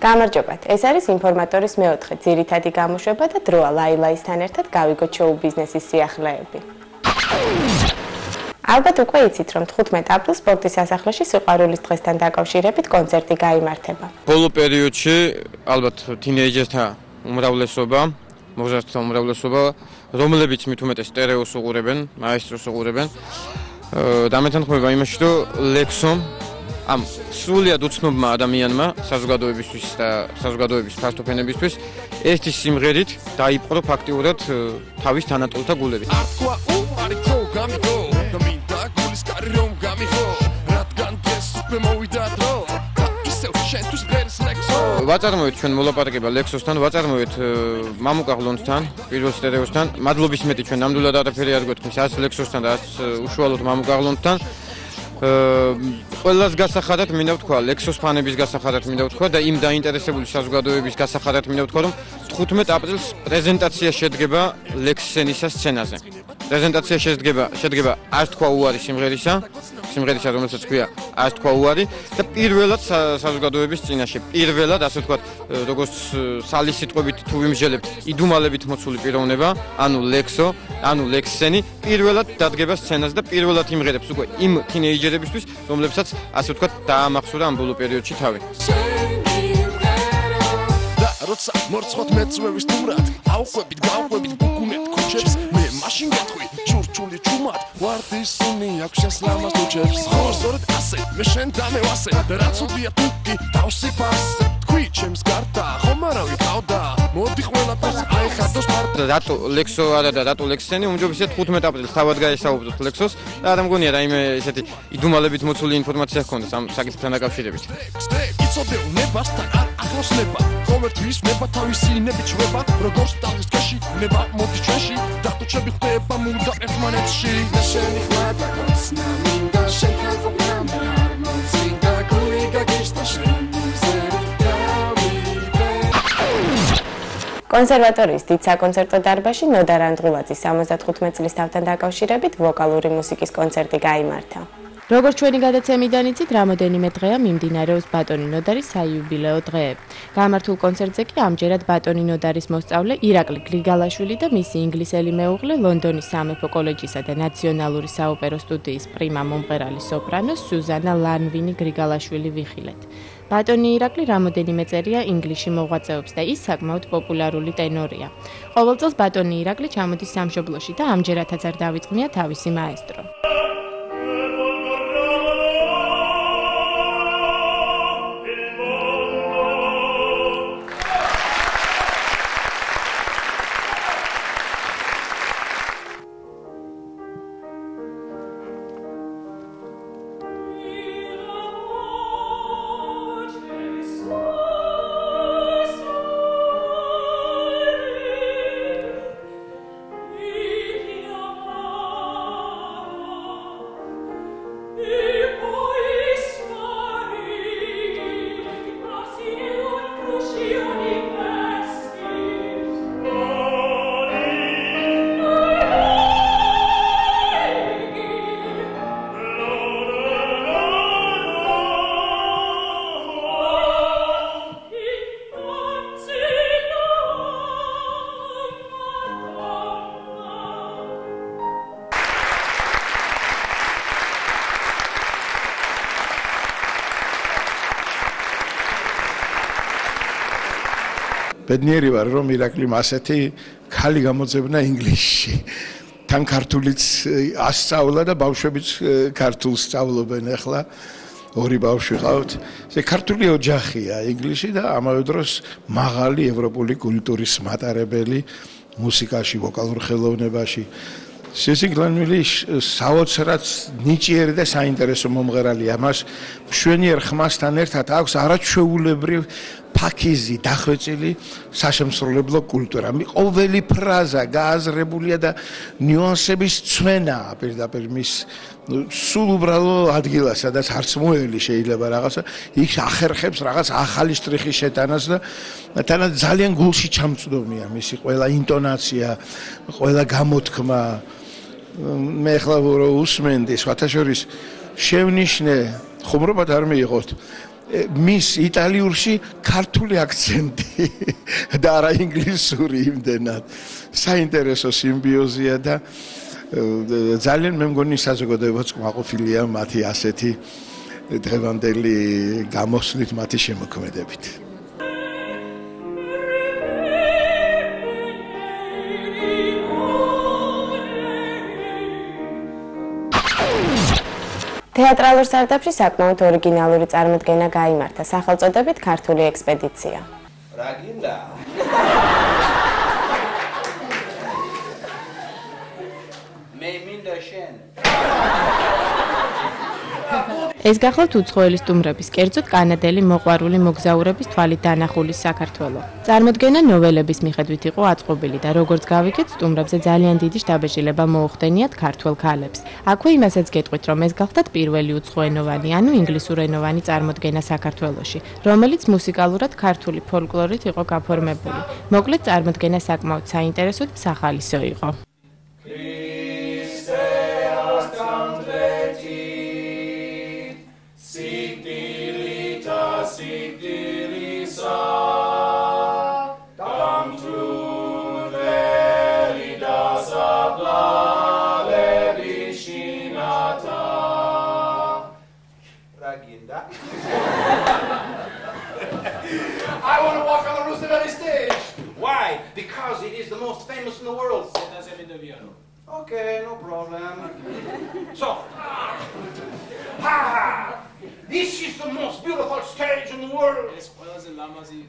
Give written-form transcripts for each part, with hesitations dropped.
გამარჯობათ. ეს არის ინფორმატორის მეოთხე ძირითადი გამოშვება და დროა ლაილაისთან ერთად გავიგოთ შოუ ბიზნესის სიახლეები. ალბათ უკვე იცით, რომ 15 აპრილს სპორტის სასახლეში სიყვარულის დღესთან დაკავშირებით კონცერტი გაიმართება. ბოლო პერიოდში ალბათ თინეიჯერთა უმრავლესობა, მოზარდთა უმრავლესობა, რომლებიც მით უმეტეს სტერეოს უყურებენ, მაესტროს უყურებენ, დამეთანხმება იმაში, რომ ლექსომ ამ სრულიად უცნობმა ადამიანმა საზოგადოებისთვის და საზოგადოების ფასტოფენებისთვის ერთი სიმღერით დაიპყრო ფაქტიურად თავის თანატოლთა გულებით. ვაწარმოეთ ჩვენ მოლაპარაკება ლექსოსთან, ვაწარმოეთ მამუკა ღლონთან, პირველ სტერეოსთან. მადლობის მეტი ჩვენ ნამდვილად არაფერი არ გვეთქმის ას ლექსოსთან და ას უშუალოდ მამუკა ღლონთან. ყველას გასახადად მინდა ვთქვა, ლექსოს ფანების გასახადად მინდა ვთქვა და იმ დაინტერესებული საზოგადოების გასახადად მინდა ვთქვა, რომ 15 აპრილს პრეზენტაცია შედგება ლექსენისა სცენაზე. პრეზენტაცია შედგება არც თქვა უარი სიმღერისა, რომელსაც ქვია არც თქვა უარი და პირველად საზოგადოების წინაშე, პირველად ასე ვთქვათ, როგორც სალის სიტყვებით თუ ვიმსჯელებთ, იდუმალებით მოცული პიროვნება, ანუ ლექსო, ანუ ლექსენი პირველად დადგება სცენაზე და პირველად იმღერებს უკვე იმ თინეიჯერებისთვის, რომლებსაც ასე ვთქვათ, დაამახსოვრა ამ ბოლო პერიოდში თავი. როცა მორცხოთ მეწვევის თურად აუყვებით გავყვებით ბუკუნეთ ქუჩებს მე მაშინ გეტყვი ჩურჩული ჩუმად ვარდისუნი აქვს შესლამას თუჩებს ხო სწორედ ასე მე შენ დამევასე და რაც უდია თუკი თავსი ფასე თქვი ჩემს გარდა ხომ არავი ყავდა მოდი ყველაფერს აიხადოს პარტ რატო ლექსო არა და რატო ლექსენი უმჯობესია 15 აპრილს თავად გაესაუბროთ ლექსოს და არ მგონია რაიმე ესეთი იდუმალებით მოცული ინფორმაცია ჰქონდეს ამ საკითხთან დაკავშირებით იცოდე უნებასთან ახლოსნება ყოველთვის ნება თავისი ინები ჩვება როგორც ტალღის კეში ნება მოდი ჩვენში დახტუჩები ხდება მუნდა ერთმანეთში შენი ხვათა კოცნა მინდა შეკავდა მომწინდა გული გაგიშთა შენ კონსერვატორიის დიდ საკონცერტო დარბაზში ნოდა რანდღულაძის 75 წლის თავთან დაკავშირებით ვოკალური მუსიკის კონცერტი გაიმართა. როგორც ჩვენი გადაცემიდან იცით, რამოდენიმე დღეა მიმდინარეობს ბატონი ნოდარის საიუბილეო დღეები. გამართულ კონცერტზე კი ამჯერად ბატონი ნოდარის მოსწავლე ირაკლი გრიგალაშვილი და მისი ინგლისელი მეუღლე ლონდონის სამეფო კოლეჯისა და ნაციონალური საოპერო სტუდიის პრიმა მომღერალი სოპრანო სუზანა ლანვინი გრიგალაშვილი ვიხილეთ. ბატონი ირაკლი რამოდენიმე წერია ინგლისში მოღვაწეობს და ის საკმაოდ პოპულარული ტენორია. ყოველ წელს ბატონი ირაკლი ჩამოდის სამშობლოში და ამჯერადაც არ დავიწყნია თავისი მაესტრო. ბედნიერი ვარ რომ ირაკლიმ ასეთი ქალი გამოძებნა ინგლისში. თან ქართულიც ასწავლა და ბავშვებიც ქართულს სწავლობენ ახლა. ორი ბავშვი ყავთ. ეს ქართული ოჯახია ინგლისში და ამავე დროს მაღალი ევროპული კულტურის მატარებელი მუსიკაში, ვოკალურ ხელოვნებაში. სესიგლანვილი საოცრად ნიჭიერი და საინტერესო მომღერალია. მას მშვენიერ ხმასთან ერთად აქვს არაჩვეულებრივ ფაქიზი დახვეწილი საშემსრულებლო კულტურა. ყოველი ფრაზა გააზრებულია და ნიუანსების ცვენაა პირდაპირ მის სულ უბრალო ადგილას, სადაც არც მოელი შეიძლება რაღაცა იქ ახერხებს რაღაც ახალი შტრიხის შეტანას და თანაც ძალიან გულში ჩამწვდომია მისი ყველა ინტონაცია, ყველა გამოთქმა. მე ახლა რო უსმენდი სხვათა შორის შევნიშნე ხუმრობად არ მიიღოთ მის იტალიურში ქართული აქცენტი და არა ინგლისური იმდენად. საინტერესო სიმბიოზია და ძალიან მე მგონი საზოგადოებაც კმაყოფილია მათი ასეთი დღევანდელი გამოსვლით მათი შემოქმედებით. თეატრალურ სარდაფში საკმაოდ ორიგინალური წარმოდგენა გაიმართა სახელწოდებით ქართული ექსპედიცია. რა გინდა? მე მინდა შენ. ეს გახლავთ უცხოელი სტუმრების, კერძოდ კანადელი მოყვარული მოგზაურების თვალით დანახული საქართველო. წარმოდგენა ნოველების მიხედვით იყო აწყობილი და როგორც გავიგეთ, სტუმრებზე ძალიან დიდი შთაბეჭდილება მოუხდენიათ ქართველ ქალებს. აქვე იმასაც გეტყვით, რომ ეს გახლავთ პირველი უცხოენოვანი, ანუ ინგლისურენოვანი წარმოდგენა საქართველოში, რომელიც მუსიკალურად ქართული ფოლკლორით იყო გაფორმებული. მოკლედ წარმოდგენა საკმაოდ საინტერესო და სახალისო იყო. I want to walk on the Roosevelt stage. Why? Because it is the most famous in the world. Okay, no problem. So, this is the most beautiful stage in the world.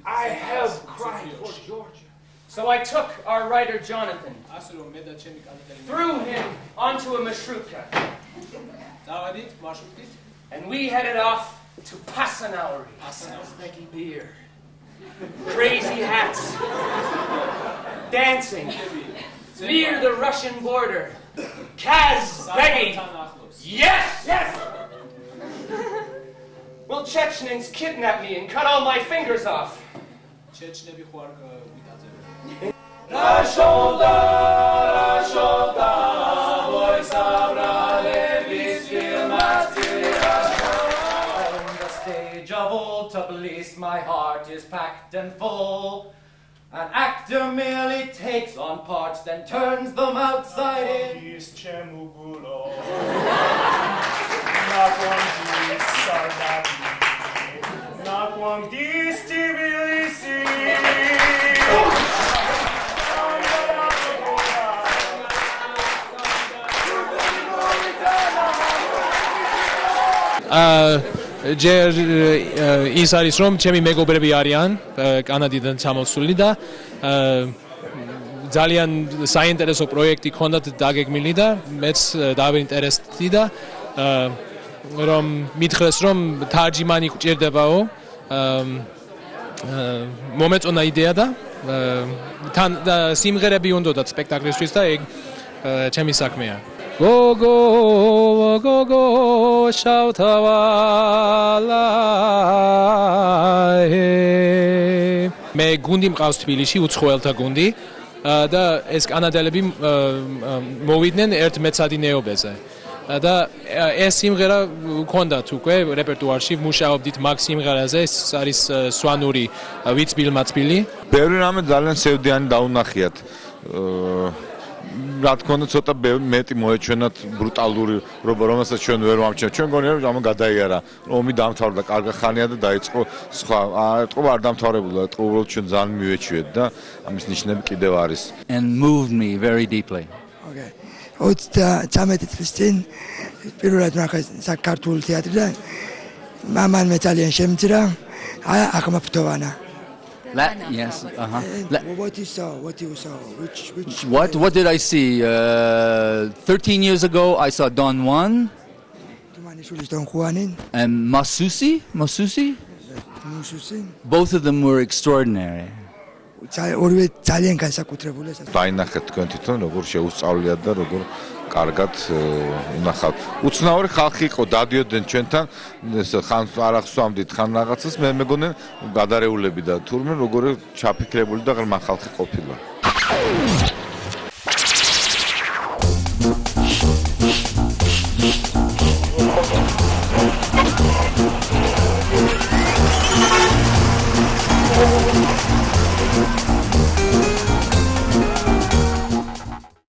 I have cried for Georgia. So I took our writer Jonathan, threw him onto a marshrutka, and we headed off to Pasanauri. Sneaky beer, crazy hats, dancing near the Russian border. Kaz begging, yes, yes. Well, Chechnins kidnapped me and cut all my fingers off. Rasholda, Rasholda, voy sabralevis filmastir. On the stage of old Tbilisi, my heart is packed and full. An actor merely takes on parts, then turns them outside in. ჯერ ის არის რომ ჩემი მეგობრები არიან კანადიდან ჩამოსული და ძალიან საინტერესო პროექტი ქონდათ დაგეგმილი და მეც დავინტერესდი და რომ მითხრეს რომ თარჯიმანი გჭირდებაო მომეწონა იდეა და თან სიმღერები უნდათ სპექტაკლისთვის და ეგ ჩემი საქმეა. Go go go go შავთავალა მე გუნდი მყავს თბილისში უცხოელთა გუნდი და ეს კანადელები მოვიდნენ ერთ მეცადინეობაზე და ეს სიმღერა გქონდათ უკვე რეპერტუარში მუშაობდით მაგ სიმღერაზე ეს არის სვანური ვიწბილ-მაწბილი ბევრი რამე ძალიან სევდიანი დაუნახიათ რა თქმა უნდა ცოტა მეტი მოეჩვენათ ბრუტალური რომელსაც ჩვენ ვერ ვამჩნევთ ჩვენ გონია რომ ამ გადაიარა ომი დამთავრდა კარგი ხანია და დაიწყო სხვა ეტყობა არ დამთავრებულა უბრალოდ ჩვენ ძალიან მივეჩვიეთ და ამის ნიშნები კიდევ არის and moved me very deeply okay 13 წლის წინ პირველად ნახე საქართველოს თეატრიდან მამან მე ძალიან შემძრა ახმაფთოვანა Yes. What you saw? Which? What did I see? 13 years ago, I saw Don Juan. Don Juan. And Masusi. Both of them were extraordinary. დაინახეთ თქვენ თვითონ როგორ შეუსწავლიათ და როგორ კარგად უნახავთ. უცნაური ხალხი იყო, დადიოდნენ ჩვენთან, ხან არ ახსოვამდით, ხან რაღაცას, მე მეგონა გადარეულები და თურმე როგორი ჩაფიქრებული და ღრმა ხალხი ყოფილა. Thank you.